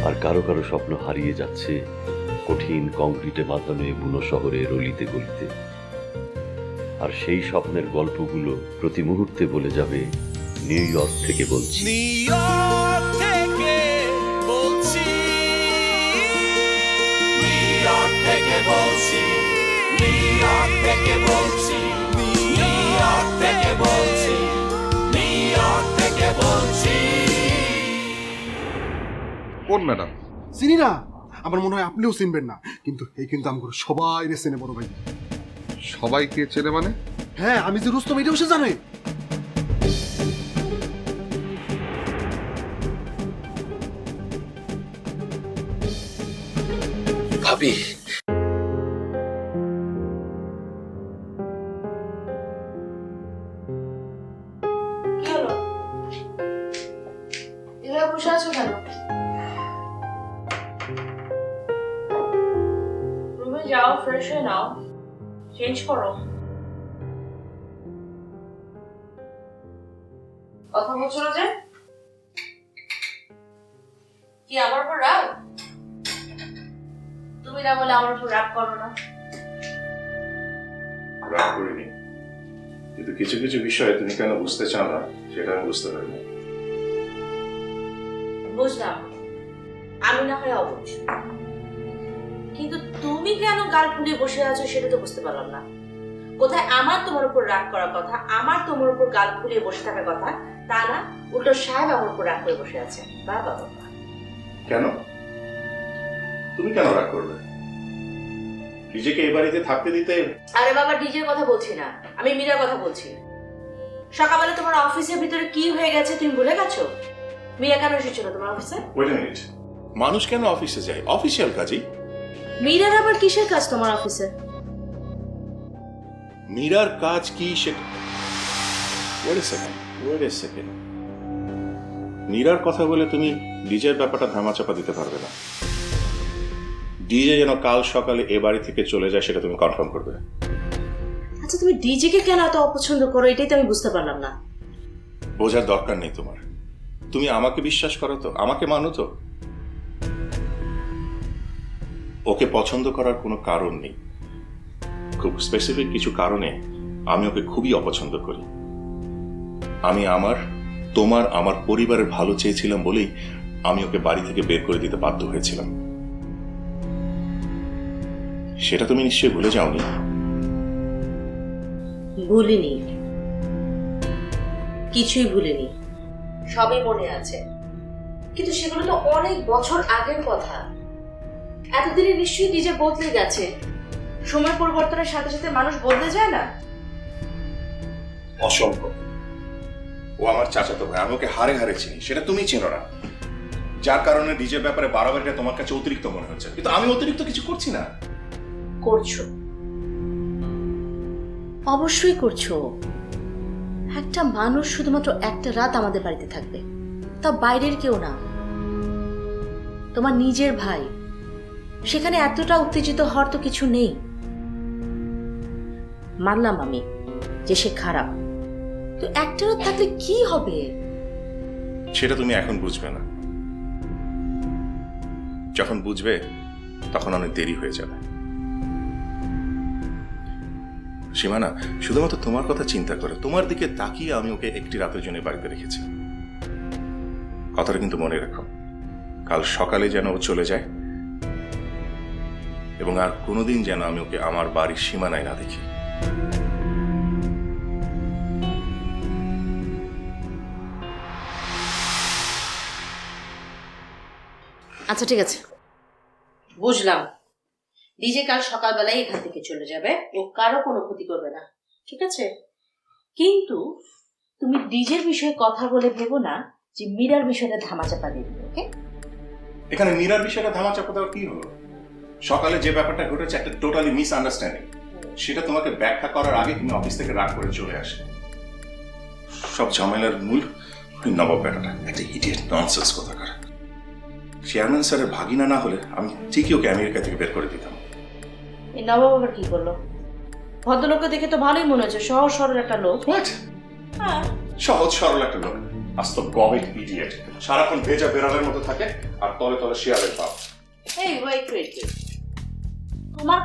আর কারো কারো স্বপ্ন হারিয়ে যাচ্ছে কঠিন কংক্রিটে বাঁধানো বুনো শহরের অলিতে গলিতে। আর সেই স্বপ্নের গল্পগুলো প্রতি মুহূর্তে বলে যাবে নিউ ইয়র্ক থেকে বলছি। কোন ম্যাডাম? চিনি না, আমার মনে হয় আপনিও চিনবেন না, কিন্তু এই কিন্তু আমার সবাই রে চেনে বড় ভাই। সবাই কে চেনে মানে? হ্যাঁ, আমি যে রুস্তম এটাও সে জানে। ভাবি, কি হলো? এভাবে বসে আছো কেন? রুমে যাও, ফ্রেশ হয়ে নাও, চেঞ্জ করো। কথা বলছো না যে? কি আমার উপর রাগ? তুমি না বলে আমার উপর রাগ করো না। রাগ করিনি, কিন্তু কিছু কিছু বিষয় তুমি কেন বুঝতে চাও না সেটা আমি বুঝতে পারি না। বুঝলাম, আমি না হয় অবুঝ, কিন্তু তুমি কেন গাল ফুলিয়ে বসে আছো সেটা তো বুঝতে পারলাম না। কোথায় আমার তোমার উপর রাগ করার কথা, আমার তোমার উপর গাল ফুলিয়ে বসে থাকার কথা, তা না উল্টো সাহেব আমার উপর রাগ করে বসে আছে। বাবা বাবা, কেন? তুমি কেন রাগ করবে? নিজেকে এই বাড়িতে থাকতে দিতে। আরে বাবা, ডিজের কথা বলছি না, আমি মীরার কথা বলছি। সকালবেলা তোমার অফিসের ভিতরে কি হয়ে গেছে তুমি ভুলে গেছো? মীরা কেন এসেছিল তোমার অফিসে? ওয়েট আ মিনিট, মানুষ কেন অফিসে যায়? অফিসিয়াল কাজই। মীরার আবার কিসের কাজ তোমার অফিসে? মীরার কাজ কি সেটা? Wait a second. মীরার কথা বলে তুমি ডিজের ব্যাপারটা ধামাচাপা দিতে পারবে না। ডিজে যেন কাল সকালে এ বাড়ি থেকে চলে যায় সেটা তুমি কনফার্ম করবে। আচ্ছা, তুমি ডিজেকে কেন এত অপছন্দ করো এটাই তো আমি বুঝতে পারলাম না। বোঝার দরকার নেই তোমার। তুমি আমাকে বিশ্বাস করো তো, আমাকে মানো তো। ওকে পছন্দ করার কোনো কারণ নেই। খুব স্পেসিফিক কিছু কারণে আমি ওকে খুবই অপছন্দ করি। আমি আমার পরিবারের ভালো চেয়েছিলাম বলেই আমি ওকে বাড়ি থেকে বের করে দিতে বাধ্য হয়েছিলাম। সেটা তুমি নিশ্চয়ই ভুলে যাওনি। ভুলিনি, কিছুই ভুলিনি, সবই মনে আছে, কিন্তু সেগুলো তো অনেক বছর আগের কথা। এতদিনে নিশ্চয়ই ডিজে বদলে গেছে। সময় পরিবর্তনের সাথে সাথে মানুষ বদলে যায় না। অসম্ভব। ও আমার চাচাতো ভাই, আমি ওকে হারে হারে চিনি, সেটা তুমি চেনো না। যার কারণে ডিজের ব্যাপারে বাড়াবাড়িটা তোমার কাছে অতিরিক্ত মনে হচ্ছে, কিন্তু আমি অতিরিক্ত কিছু করছি না। করছো, অবশ্যই করছো। একটা মানুষ শুধুমাত্র একটা রাত আমাদের বাড়িতে থাকবে, তা বাইরের কেউ না, তোমার নিজের ভাই। সেখানে এতটা উত্তেজিত হওয়ার তো কিছু নেই। মানলাম আমি যে সে খারাপ, তো একটা রাত থাকলে কি হবে? সেটা তুমি এখন বুঝবে না। যখন বুঝবে তখন অনেক দেরি হয়ে যাবে। সীমানা শুধুমাত্র তোমার কথা চিন্তা করে, তোমার দিকে তাকিয়ে আমি ওকে একটি রাতের জন্য বাড়িতে রেখেছি। কথাটা কিন্তু মনে রাখো, কাল সকালে যেন ও চলে যায় এবং আর কোনোদিন যেন আমি ওকে আমার বাড়ির সীমানায় না দেখি। আচ্ছা ঠিক আছে, বুঝলাম। ডিজে কাল সকালবেলায় এখান থেকে চলে যাবে, ও কারো কোনো ক্ষতি করবে না, ঠিক আছে? কিন্তু তুমি ডিজের বিষয়ে কথা বলে ভেবো না যে মীরার বিষয়টা ধামাচাপা দিয়ে দিবে, ওকে? এখানে মীরার বিষয়টা ধামাচাপা দেওয়ার কি হলো? সকালে যে ব্যাপারটা ঘটেছে একটা টোটালি মিস আন্ডারস্ট্যান্ডিং। সেটা তোমাকে ব্যাখ্যা করার আগে তুমি অফিস থেকে রাগ করে চলে আসে। সব ঝামেলার মূল ওই নবাব ব্যাটাটা, একটা ইডিয়েট ননসেন্স কোথাকার। চেয়ারম্যান স্যারের ভাগিনা না হলে আমি ঠিকই ওকে আমেরিকা থেকে বের করে দিতাম। এই নবাব আবার কি করলো? ভদ্রলোককে দেখে তো ভালোই মনে হচ্ছে, সহজ সরল একটা লোক। হোয়াট? হ্যাঁ, সহজ সরল একটা লোক। আস্ত গবেট ইডিয়েট, সারাক্ষণ ভেজা বেড়ালের মতো থাকে আর তলে তলে শিয়ালের ভাব। এই ওয়েট ওয়েট তোমার